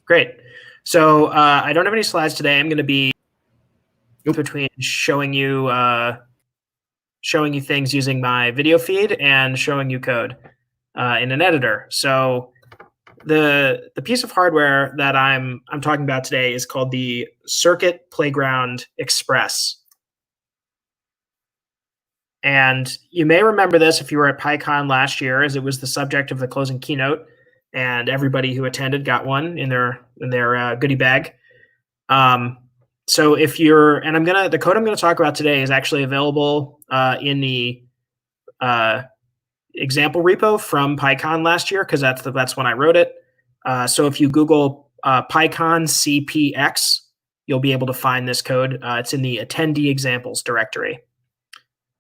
Great. So I don't have any slides today. I'm going to be between showing you things using my video feed and showing you code in an editor. So the piece of hardware that I'm talking about today is called the Circuit Playground Express. And you may remember this if you were at PyCon last year, as it was the subject of the closing keynote, and everybody who attended got one in their goodie bag. So if you're, and the code I'm gonna talk about today is actually available in the example repo from PyCon last year, because that's when I wrote it. So if you Google PyCon CPX, you'll be able to find this code. It's in the attendee examples directory.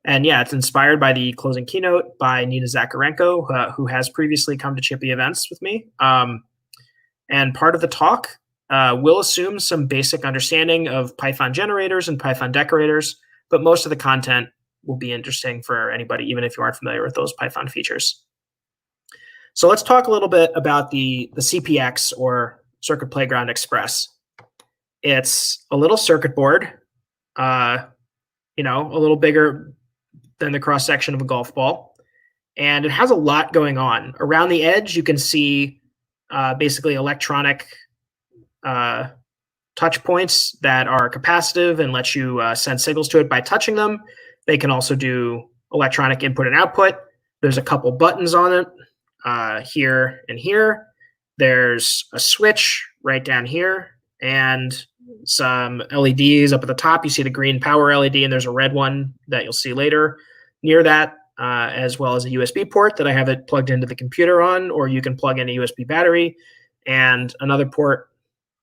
And yeah, it's inspired by the closing keynote by Nina Zakharenko, who has previously come to Chippy events with me. And part of the talk will assume some basic understanding of Python generators and Python decorators, but most of the content will be interesting for anybody, even if you aren't familiar with those Python features. So let's talk a little bit about the CPX, or Circuit Playground Express. It's a little circuit board, a little bigger than the cross section of a golf ball, and it has a lot going on. Around the edge, you can see basically electronic touch points that are capacitive and let you send signals to it by touching them. They can also do electronic input and output. There's a couple buttons on it here and here. There's a switch right down here and some LEDs up at the top. You see the green power LED, and there's a red one that you'll see later near that, as well as a USB port that I have it plugged into the computer on, or you can plug in a USB battery, and another port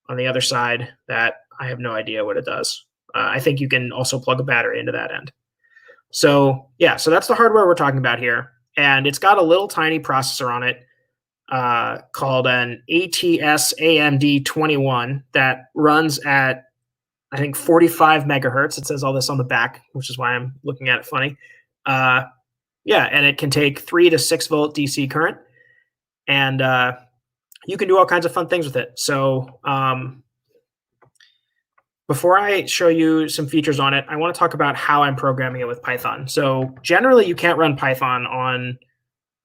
on the other side that I have no idea what it does. I think you can also plug a battery into that end. So yeah, so that's the hardware we're talking about here. And it's got a little tiny processor on it called an ATS AMD 21 that runs at, I think, 45 megahertz. It says all this on the back, which is why I'm looking at it funny. Yeah, and it can take 3 to 6 volt DC current. And you can do all kinds of fun things with it. So before I show you some features on it, I want to talk about how I'm programming it with Python. So generally, you can't run Python on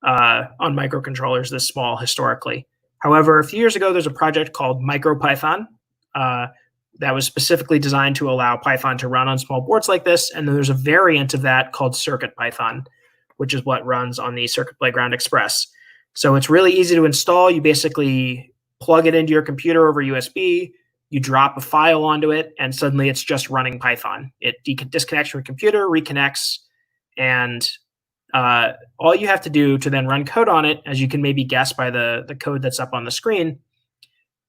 microcontrollers this small historically. However, a few years ago, there's a project called MicroPython that was specifically designed to allow Python to run on small boards like this. And then there's a variant of that called CircuitPython, which is what runs on the Circuit Playground Express. So it's really easy to install. You basically plug it into your computer over USB. You drop a file onto it, and suddenly it's just running Python. It disconnects from your computer, reconnects, and all you have to do to then run code on it, as you can maybe guess by the code that's up on the screen,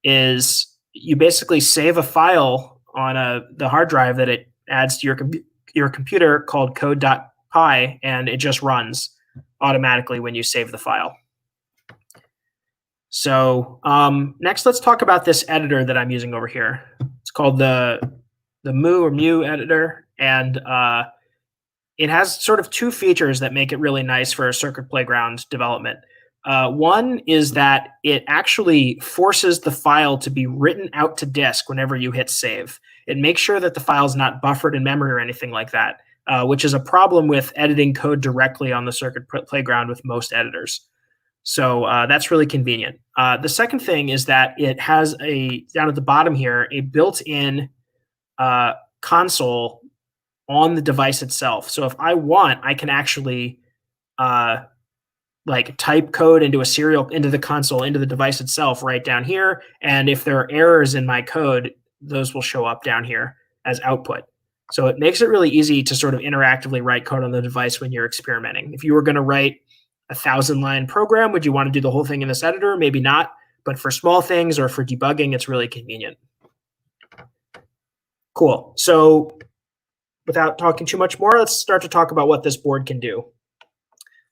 is you basically save a file on the hard drive that it adds to your computer called code.py, and it just runs automatically when you save the file. So next, let's talk about this editor that I'm using over here. It's called the Mu editor, and it has sort of two features that make it really nice for Circuit Playground development. One is that it actually forces the file to be written out to disk whenever you hit save. It makes sure that the file is not buffered in memory or anything like that, which is a problem with editing code directly on the Circuit Playground with most editors. So that's really convenient. The second thing is that it has down at the bottom here, a built-in console on the device itself. So if I want, I can actually like type code into into the console, into the device itself right down here. And if there are errors in my code, those will show up down here as output. So it makes it really easy to sort of interactively write code on the device when you're experimenting. If you were going to write a 1,000-line program, would you want to do the whole thing in this editor? Maybe not. But for small things or for debugging, it's really convenient. Cool. So without talking too much more, let's start to talk about what this board can do.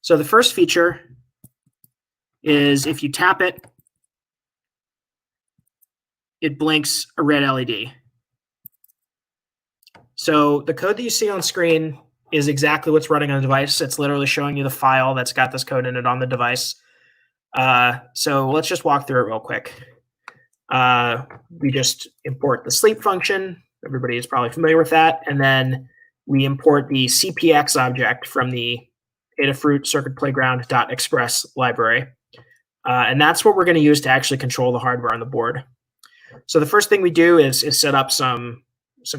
So the first feature is if you tap it, it blinks a red LED. So the code that you see on screen is exactly what's running on the device. It's literally showing you the file that's got this code in it on the device. So let's just walk through it real quick. we just import the sleep function. Everybody is probably familiar with that. And then we import the CPX object from the Adafruit CircuitPlayground.express library. And that's what we're going to use to actually control the hardware on the board. So the first thing we do is set up some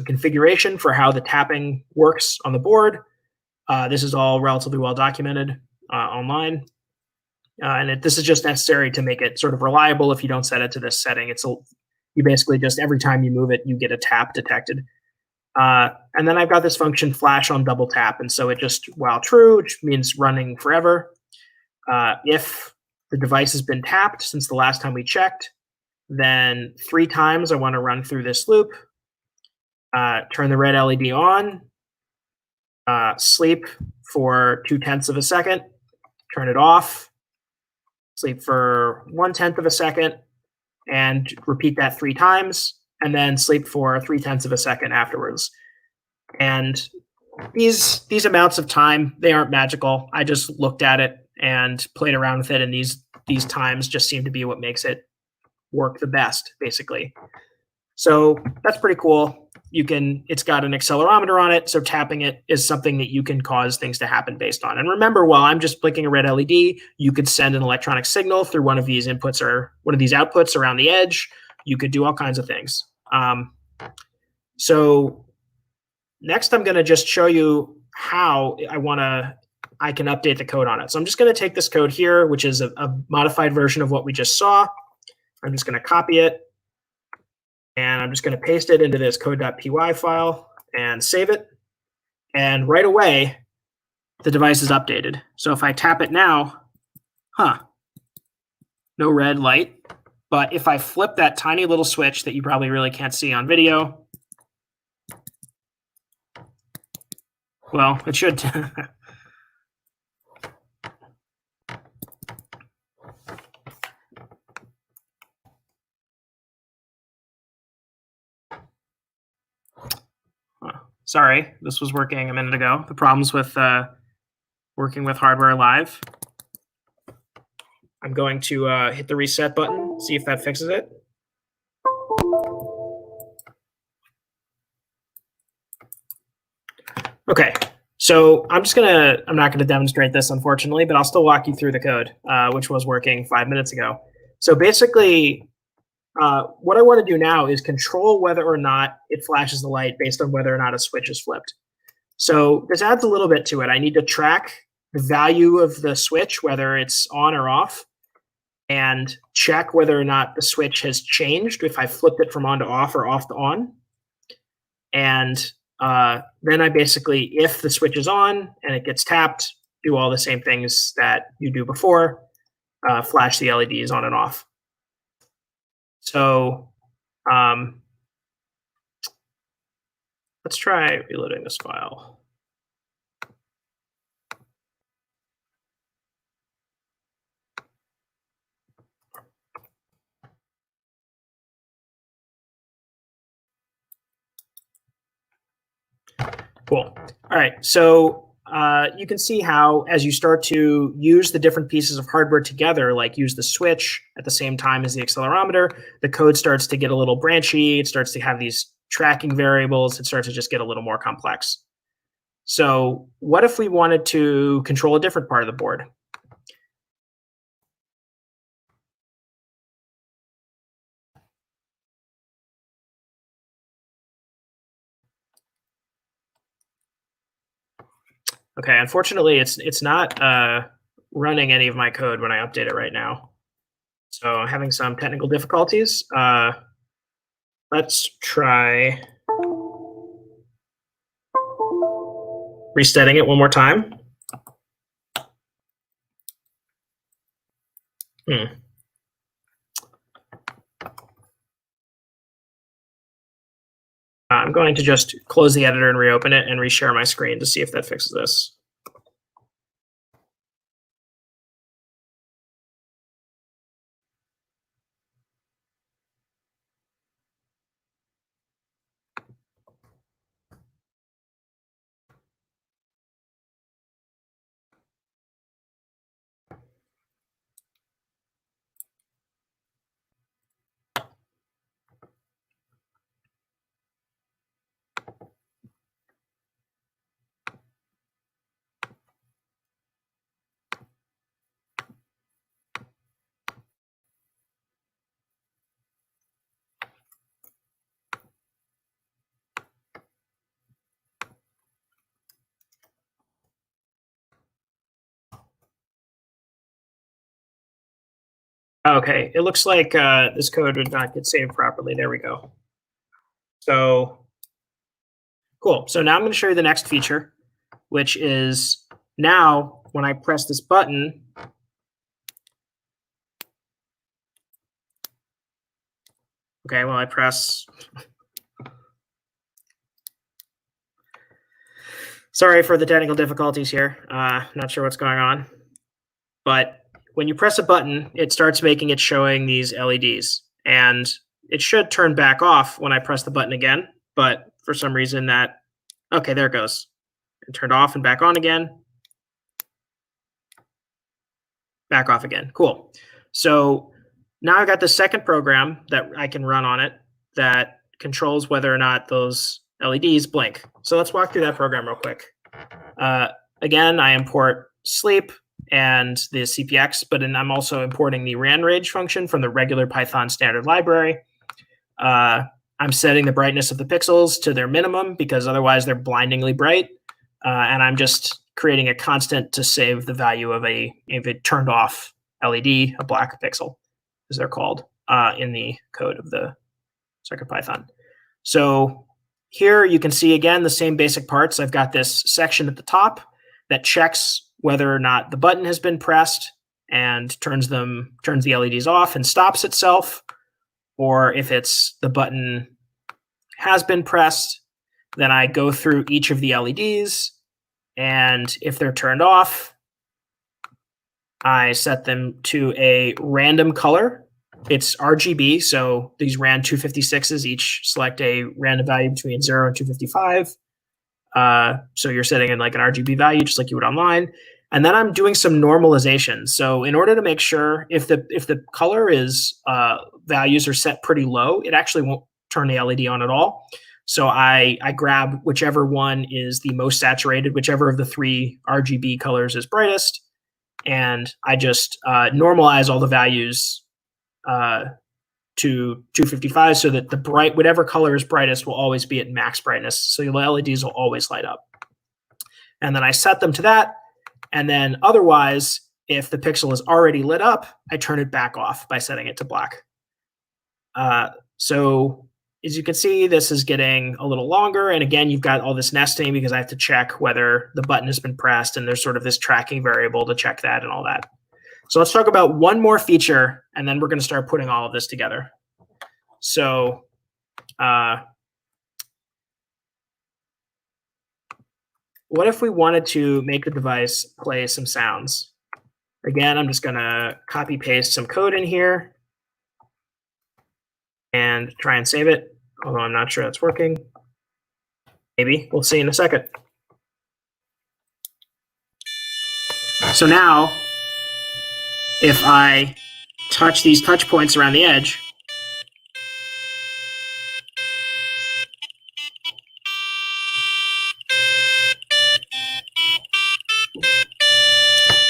configuration for how the tapping works on the board. This is all relatively well documented online. This is just necessary to make it sort of reliable. If you don't set it to this setting, you basically just every time you move it, you get a tap detected. And then I've got this function flash on double tap. And so it just, while true, which means running forever. If the device has been tapped since the last time we checked, then 3 times I want to run through this loop, turn the red LED on, sleep for 0.2 of a second, turn it off, sleep for 1/10 of a second, and repeat that 3 times, and then sleep for 0.3 of a second afterwards. And these amounts of time, they aren't magical. I just looked at it and played around with it, and these times just seem to be what makes it work the best, basically. So that's pretty cool. It's got an accelerometer on it, so tapping it is something that you can cause things to happen based on. And remember, while I'm just blinking a red LED, you could send an electronic signal through one of these inputs or one of these outputs around the edge. You could do all kinds of things. So next, I'm going to just show you how I can update the code on it. So I'm just going to take this code here, which is a modified version of what we just saw. I'm just going to copy it. And I'm just going to paste it into this code.py file and save it. And right away, the device is updated. So if I tap it now, no red light. But if I flip that tiny little switch that you probably really can't see on video, well, it should. Sorry, this was working a minute ago. The problems with working with hardware live. I'm going to hit the reset button, see if that fixes it. Okay, so I'm not gonna demonstrate this, unfortunately, but I'll still walk you through the code, which was working 5 minutes ago. So basically, what I want to do now is control whether or not it flashes the light based on whether or not a switch is flipped. So this adds a little bit to it. I need to track the value of the switch, whether it's on or off, and check whether or not the switch has changed if I flipped it from on to off or off to on. And then I basically, if the switch is on and it gets tapped, do all the same things that you do before, flash the LEDs on and off. So let's try reloading this file. Cool. All right. So you can see how as you start to use the different pieces of hardware together, like use the switch at the same time as the accelerometer, the code starts to get a little branchy. It starts to have these tracking variables. It starts to just get a little more complex. So what if we wanted to control a different part of the board? Okay, unfortunately, it's not running any of my code when I update it right now. So I'm having some technical difficulties. Let's try resetting it one more time. I'm going to just close the editor and reopen it and reshare my screen to see if that fixes this. Okay, it looks like this code would not get saved properly. There we go. So cool. So now I'm going to show you the next feature, which is now when I press this button, okay, well, I press. Sorry for the technical difficulties here. Not sure what's going on. But when you press a button, it starts making it showing these LEDs. And it should turn back off when I press the button again. But for some reason that, okay, there it goes. It turned off and back on again. Back off again. Cool. So now I've got the second program that I can run on it that controls whether or not those LEDs blink. So let's walk through that program real quick. Again, I import sleep and the CPX, but then I'm also importing the range function from the regular Python standard library. I'm setting the brightness of the pixels to their minimum because otherwise they're blindingly bright. And I'm just creating a constant to save the value of a turned off LED, a black pixel, as they're called in the code of the CircuitPython. So here you can see, again, the same basic parts. I've got this section at the top that checks whether or not the button has been pressed and turns the LEDs off and stops itself, or if it's the button has been pressed, then I go through each of the LEDs, and if they're turned off, I set them to a random color. It's RGB, so these RAND 256s each select a random value between 0 and 255. So you're setting in like an RGB value, just like you would online. And then I'm doing some normalization. So in order to make sure if the color is values are set pretty low, it actually won't turn the LED on at all. So I grab whichever one is the most saturated, whichever of the three RGB colors is brightest, and I just normalize all the values to 255 so that whatever color is brightest will always be at max brightness. So the LEDs will always light up. And then I set them to that. And then otherwise, if the pixel is already lit up, I turn it back off by setting it to black. So as you can see, this is getting a little longer. And again, you've got all this nesting because I have to check whether the button has been pressed, and there's sort of this tracking variable to check that and all that. So let's talk about one more feature, and then we're going to start putting all of this together. So what if we wanted to make the device play some sounds? Again, I'm just going to copy paste some code in here and try and save it, although I'm not sure that's working. Maybe. We'll see in a second. So now, if I touch these touch points around the edge,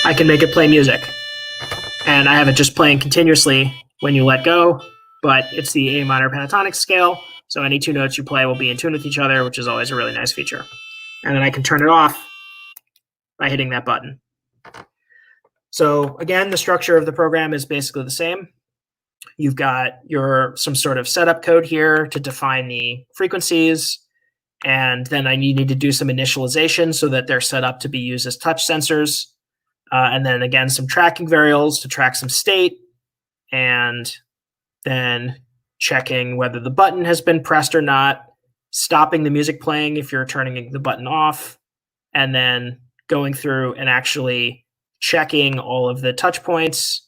I can make it play music. And I have it just playing continuously when you let go, but it's the A minor pentatonic scale, so any two notes you play will be in tune with each other, which is always a really nice feature. And then I can turn it off by hitting that button. So again, the structure of the program is basically the same. You've got some sort of setup code here to define the frequencies, and then you need to do some initialization so that they're set up to be used as touch sensors. And then again, some tracking variables to track some state, and then checking whether the button has been pressed or not, stopping the music playing if you're turning the button off, and then going through and actually checking all of the touch points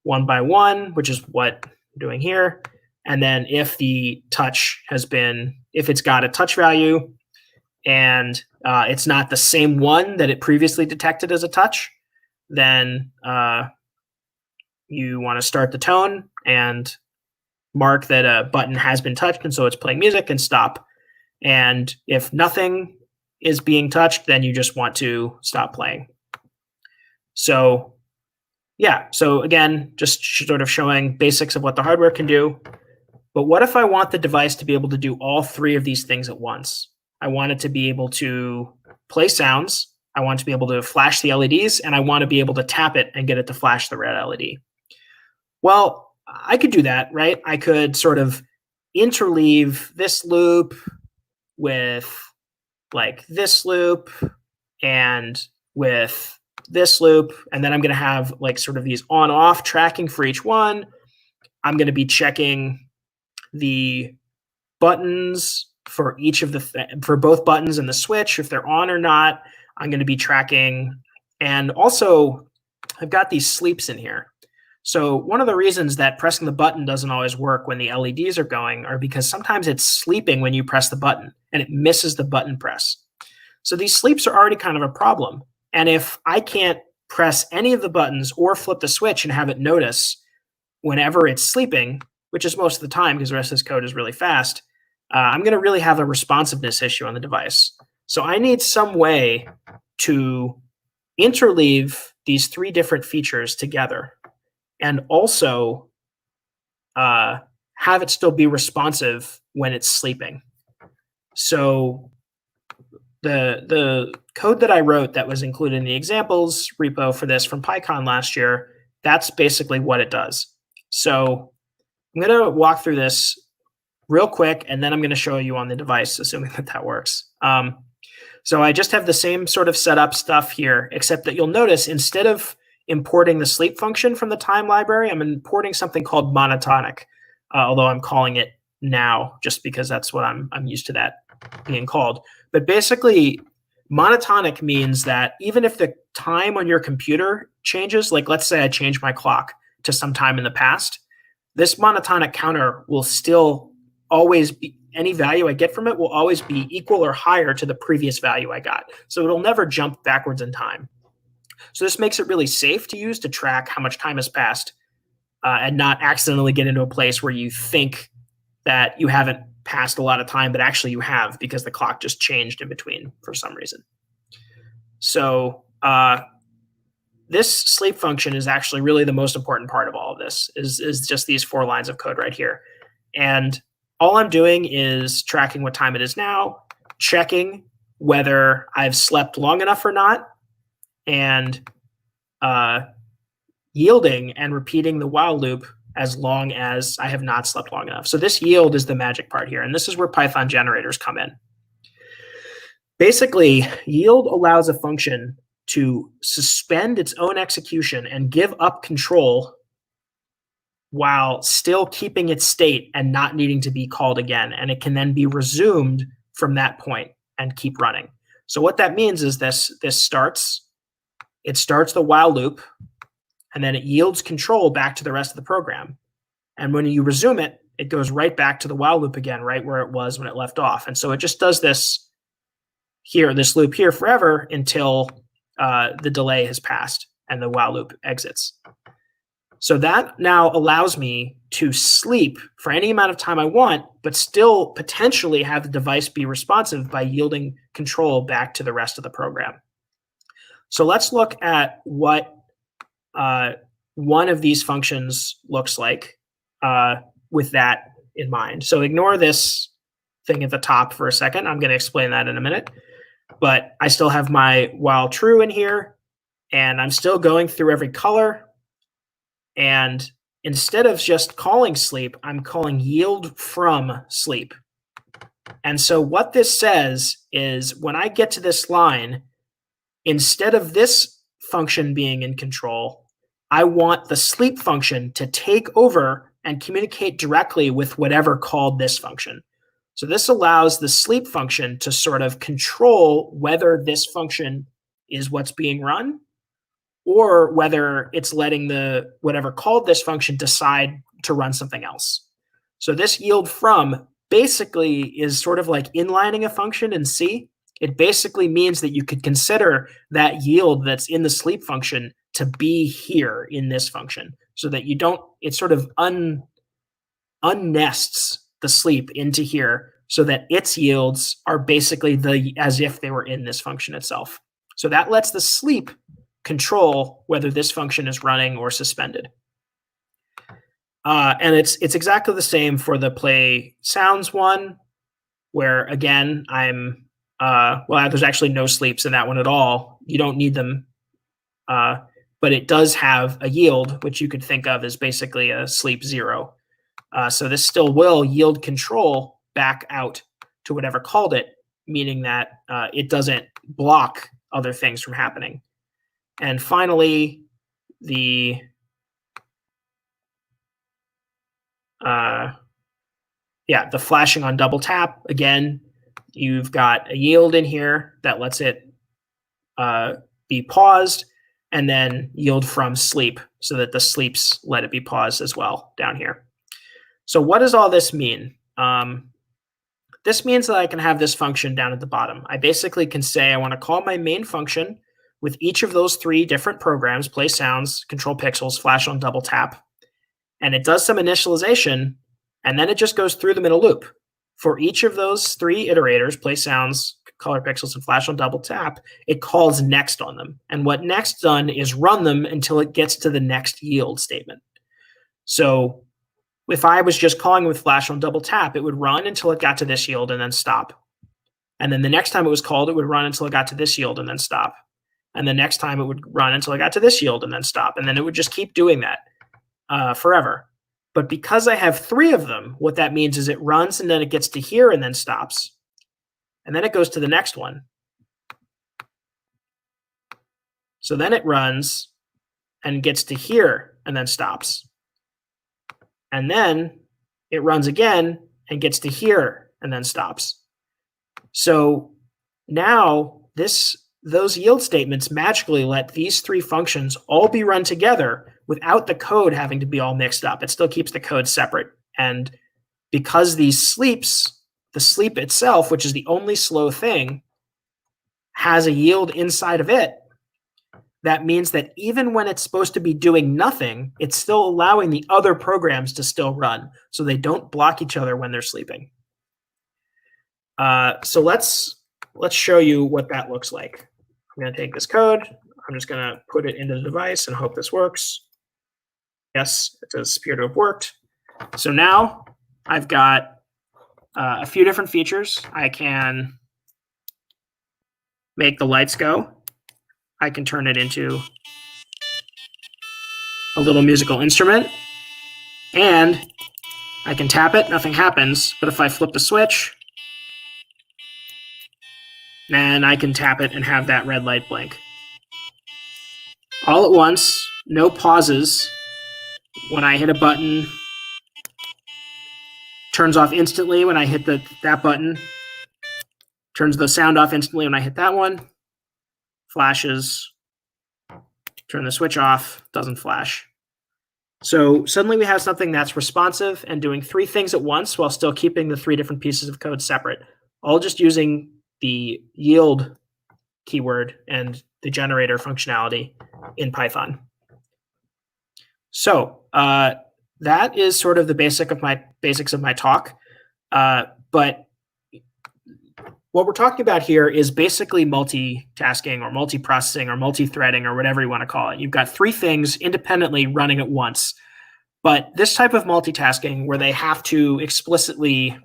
one by one, which is what I'm doing here. And then if the touch if it's got a touch value and it's not the same one that it previously detected as a touch, then you want to start the tone and mark that a button has been touched, and so it's playing music, and stop. And if nothing is being touched, then you just want to stop playing. So yeah, so again, just sort of showing basics of what the hardware can do. But what if I want the device to be able to do all three of these things at once? I want it to be able to play sounds, I want to be able to flash the LEDs, and I want to be able to tap it and get it to flash the red LED. Well, I could do that, right? I could sort of interleave this loop with like this loop and with this loop, and then I'm going to have like sort of these on-off tracking for each one. I'm going to be checking the buttons for each of for both buttons in the switch, if they're on or not. I'm going to be tracking, and also I've got these sleeps in here. So one of the reasons that pressing the button doesn't always work when the LEDs are going are because sometimes it's sleeping when you press the button and it misses the button press. So these sleeps are already kind of a problem. And if I can't press any of the buttons or flip the switch and have it notice whenever it's sleeping, which is most of the time because the rest of this code is really fast, I'm going to really have a responsiveness issue on the device. So I need some way to interleave these three different features together and also have it still be responsive when it's sleeping. So the code that I wrote that was included in the examples repo for this from PyCon last year, that's basically what it does. So I'm going to walk through this real quick, and then I'm going to show you on the device, assuming that that works. So I just have the same sort of setup stuff here, except that you'll notice instead of importing the sleep function from the time library, I'm importing something called monotonic, although I'm calling it now just because that's what I'm used to that being called. But basically, monotonic means that even if the time on your computer changes, like let's say I change my clock to some time in the past, this monotonic counter will still always be, any value I get from it will always be equal or higher to the previous value I got. So it'll never jump backwards in time. So this makes it really safe to use to track how much time has passed and not accidentally get into a place where you think that you haven't passed a lot of time, but actually you have because the clock just changed in between for some reason. So this sleep function is actually really the most important part of all of this, is just these 4 lines of code right here. And all I'm doing is tracking what time it is now, checking whether I've slept long enough or not, and yielding and repeating the while loop as long as I have not slept long enough. So this yield is the magic part here, and this is where Python generators come in. Basically, yield allows a function to suspend its own execution and give up control while still keeping its state and not needing to be called again. And it can then be resumed from that point and keep running. So what that means is it starts the while loop, and then it yields control back to the rest of the program. And when you resume it, it goes right back to the while loop again, right where it was when it left off. And so it just does this loop here forever until the delay has passed and the while loop exits. So that now allows me to sleep for any amount of time I want, but still potentially have the device be responsive by yielding control back to the rest of the program. So let's look at what one of these functions looks like with that in mind. So ignore this thing at the top for a second. I'm going to explain that in a minute. But I still have my while true in here, and I'm still going through every color. And instead of just calling sleep, I'm calling yield from sleep. And so what this says is when I get to this line, instead of this function being in control, I want the sleep function to take over and communicate directly with whatever called this function. So this allows the sleep function to sort of control whether this function is what's being run or whether it's letting the whatever called this function decide to run something else. So this yield from basically is sort of like inlining a function in C. It basically means that you could consider that yield that's in the sleep function to be here in this function so that you don't, it sort of unnests the sleep into here so that its yields are basically as if they were in this function itself. So that lets the sleep control whether this function is running or suspended. And it's exactly the same for the play sounds one, where again, well, there's actually no sleeps in that one at all. You don't need them. but it does have a yield, which you could think of as basically a sleep 0. So this still will yield control back out to whatever called it, meaning that it doesn't block other things from happening. And finally, the flashing on double tap. Again, you've got a yield in here that lets it be paused, and then yield from sleep so that the sleeps let it be paused as well down here. So what does all this mean? This means that I can have this function down at the bottom. I basically can say I want to call my main function with each of those 3 different programs: play sounds, control pixels, flash on double tap. And it does some initialization, and then it just goes through them in a loop. For each of those 3 iterators, play sounds, color pixels, and flash on double tap, it calls next on them. And what next done is run them until it gets to the next yield statement. So if I was just calling with flash on double tap, it would run until it got to this yield and then stop. And then the next time it was called, it would run until it got to this yield and then stop. And the next time it would run until it got to this yield and then stop. And then it would just keep doing that forever. But because I have 3 of them, what that means is it runs and then it gets to here and then stops. And then it goes to the next one. So then it runs and gets to here and then stops. And then it runs again and gets to here and then stops. So now those yield statements magically let these 3 functions all be run together without the code having to be all mixed up. It still keeps the code separate. And because these sleeps, the sleep itself, which is the only slow thing, has a yield inside of it, that means that even when it's supposed to be doing nothing, it's still allowing the other programs to still run, so they don't block each other when they're sleeping. So let's show you what that looks like. I'm going to take this code. I'm just going to put it into the device and hope this works. Yes, it does appear to have worked. So now I've got a few different features. I can make the lights go. I can turn it into a little musical instrument. And I can tap it, nothing happens. But if I flip the switch, then I can tap it and have that red light blink. All at once, no pauses. When I hit a button, turns off instantly when I hit that button. Turns the sound off instantly when I hit that one. Flashes. Turn the switch off, doesn't flash. So suddenly we have something that's responsive and doing 3 things at once while still keeping the 3 different pieces of code separate, all just using the yield keyword and the generator functionality in Python. So that is sort of the basics of my talk. But what we're talking about here is basically multitasking or multiprocessing or multi-threading or whatever you want to call it. You've got 3 things independently running at once. But this type of multitasking where you have to explicitly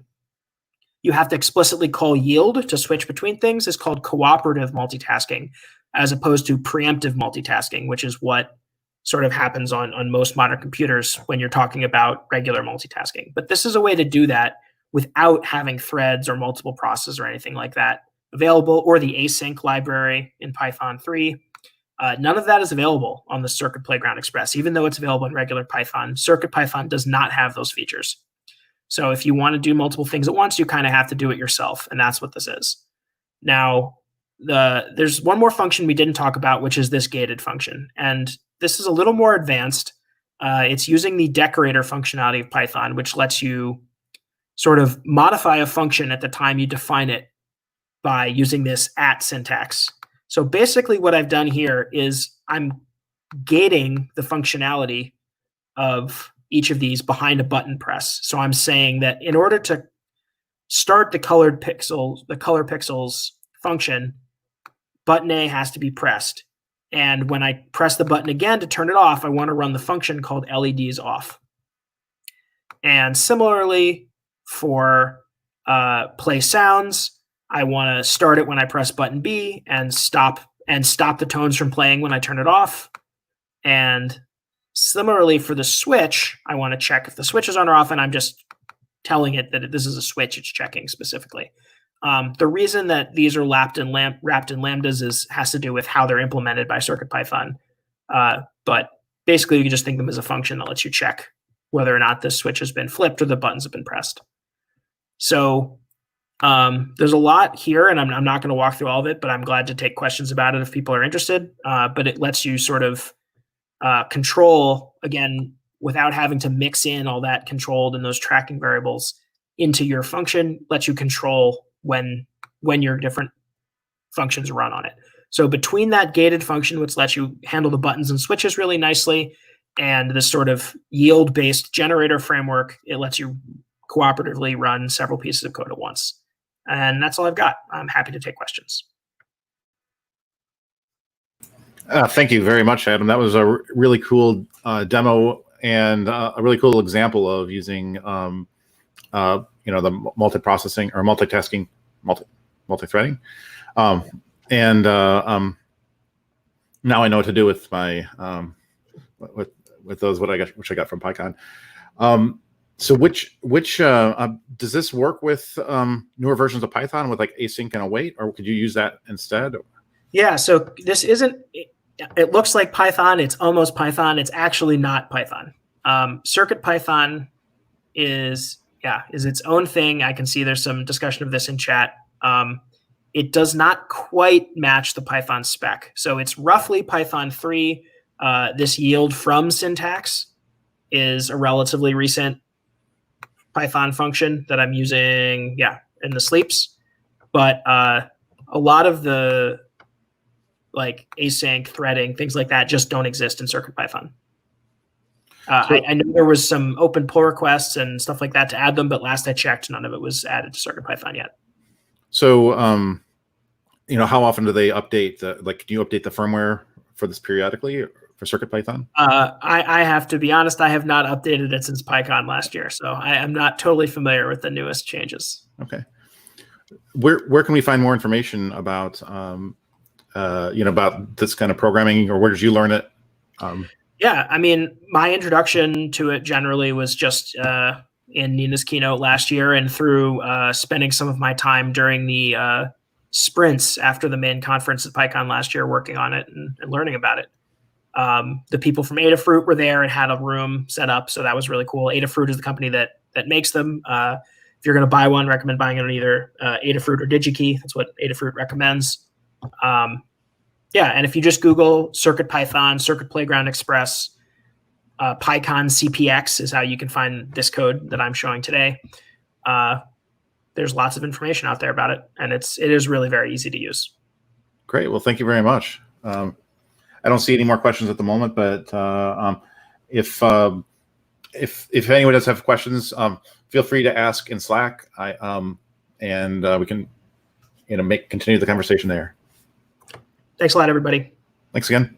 call yield to switch between things is called cooperative multitasking, as opposed to preemptive multitasking, which is what sort of happens on most modern computers when you're talking about regular multitasking. But this is a way to do that without having threads or multiple processes or anything like that available, or the async library in Python 3. None of that is available on the Circuit Playground Express. Even though it's available in regular Python, CircuitPython does not have those features. So if you want to do multiple things at once, you kind of have to do it yourself, and that's what this is. Now, there's one more function we didn't talk about, which is this gated function. And this is a little more advanced. It's using the decorator functionality of Python, which lets you sort of modify a function at the time you define it by using this @ syntax. So basically what I've done here is I'm gating the functionality of each of these behind a button press. So I'm saying that in order to start the color pixels function, button A has to be pressed. And when I press the button again to turn it off, I want to run the function called LEDs off. And similarly, for play sounds, I want to start it when I press button B and stop the tones from playing when I turn it off. And similarly for the switch, I want to check if the switch is on or off, and I'm just telling it that this is a switch it's checking specifically. The reason that these are wrapped in lambdas has to do with how they're implemented by CircuitPython. But basically, you can just think of them as a function that lets you check whether or not this switch has been flipped or the buttons have been pressed. So there's a lot here, and I'm not going to walk through all of it, but I'm glad to take questions about it if people are interested. But it lets you sort of control, again, without having to mix in all that controlled and those tracking variables into your function, lets you control when your different functions run on it. So between that gated function, which lets you handle the buttons and switches really nicely, and this sort of yield-based generator framework, it lets you cooperatively run several pieces of code at once. And that's all I've got. I'm happy to take questions. Thank you very much, Adam. That was a really cool demo and a really cool example of using, the multiprocessing or multitasking, multi-threading. Now I know what to do with my with those which I got from PyCon. So which does this work with newer versions of Python with like async and await, or could you use that instead? Yeah, so this isn't, it looks like Python, it's almost Python, it's actually not Python. CircuitPython is its own thing. I can see there's some discussion of this in chat. It does not quite match the Python spec. So it's roughly Python 3. This yield from syntax is a relatively recent Python function that I'm using, in the sleeps. But a lot of the like async threading, things like that just don't exist in CircuitPython. I know there was some open pull requests and stuff like that to add them, but last I checked, none of it was added to CircuitPython yet. So, how often do they update can you update the firmware for this periodically for CircuitPython? I have to be honest, I have not updated it since PyCon last year, so I am not totally familiar with the newest changes. Okay. Where can we find more information about, about this kind of programming, or where did you learn it? Yeah, I mean, my introduction to it generally was just in Nina's keynote last year, and through spending some of my time during the sprints after the main conference at PyCon last year working on it and learning about it. The people from Adafruit were there and had a room set up, so that was really cool. Adafruit is the company that makes them. If you're going to buy one, recommend buying it on either Adafruit or DigiKey. That's what Adafruit recommends. And if you just Google CircuitPython, Circuit Playground Express, PyCon CPX is how you can find this code that I'm showing today. There's lots of information out there about it, and it is really very easy to use. Great. Well, thank you very much. I don't see any more questions at the moment, but if anyone does have questions, feel free to ask in Slack. And we can continue the conversation there. Thanks a lot, everybody. Thanks again.